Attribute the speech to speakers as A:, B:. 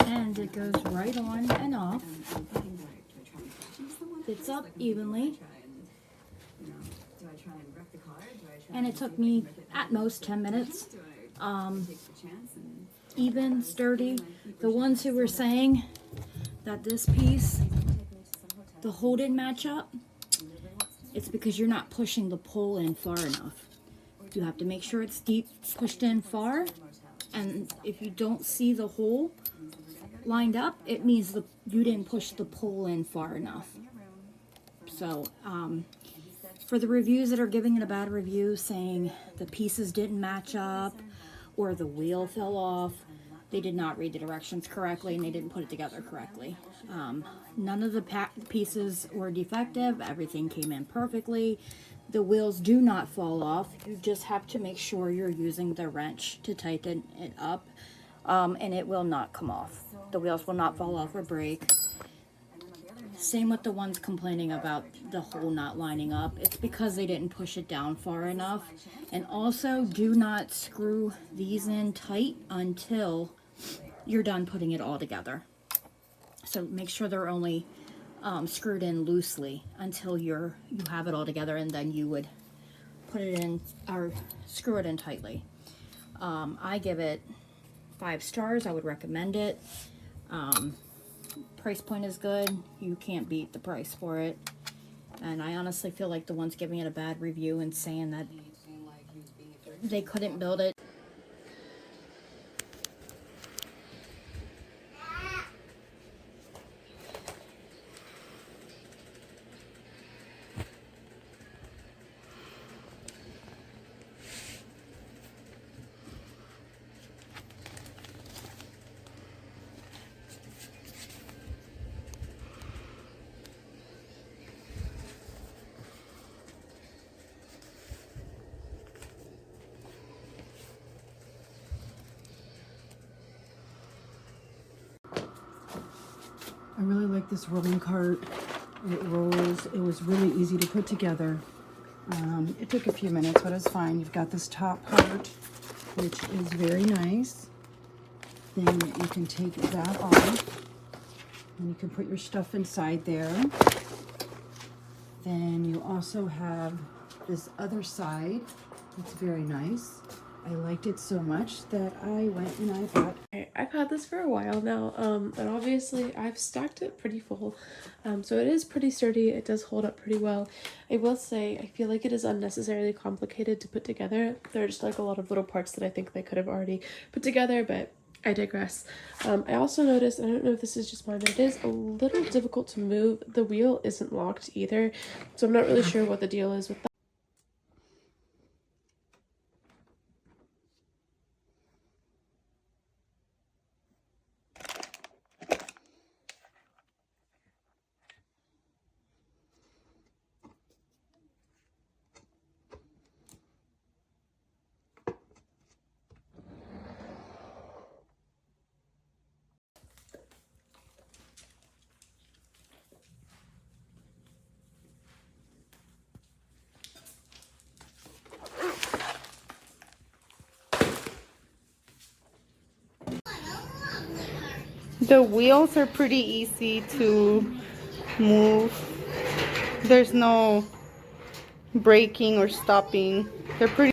A: And it goes right on and off. It's up evenly. And it took me at most 10 minutes. Even, sturdy. The ones who were saying that this piece, the hole didn't match up, it's because you're not pushing the pole in far enough. You have to make sure it's deep, pushed in far, and if you don't see the hole lined up, it means you didn't push the pole in far enough. So, for the reviews that are giving it a bad review, saying the pieces didn't match up or the wheel fell off, they did not read the directions correctly and they didn't put it together correctly. None of the pieces were defective. Everything came in perfectly. The wheels do not fall off. You just have to make sure you're using the wrench to tighten it up, and it will not come off. The wheels will not fall off or break. Same with the ones complaining about the hole not lining up. It's because they didn't push it down far enough. And also, do not screw these in tight until you're done putting it all together. So make sure they're only screwed in loosely until you have it all together, and then you would put it in or screw it in tightly. I give it 5 stars. I would recommend it. Price point is good. You can't beat the price for it. And I honestly feel like the ones giving it a bad review and saying that they couldn't build it.
B: I really like this rolling cart. It rolls. It was really easy to put together. It took a few minutes, but it was fine. You've got this top part, which is very nice. Then you can take that off, and you can put your stuff inside there. Then you also have this other side. It's very nice. I liked it so much that I went and I got.
C: I've had this for a while now, and obviously I've stacked it pretty full, so it is pretty sturdy. It does hold up pretty well. I will say I feel like it is unnecessarily complicated to put together. There's like a lot of little parts that I think they could have already put together, but I digress. I also noticed, and I don't know if this is just mine, but it is a little difficult to move. The wheel isn't locked either, so I'm not really sure what the deal is with that.
D: The wheels are pretty easy to move. There's no braking or stopping. They're pretty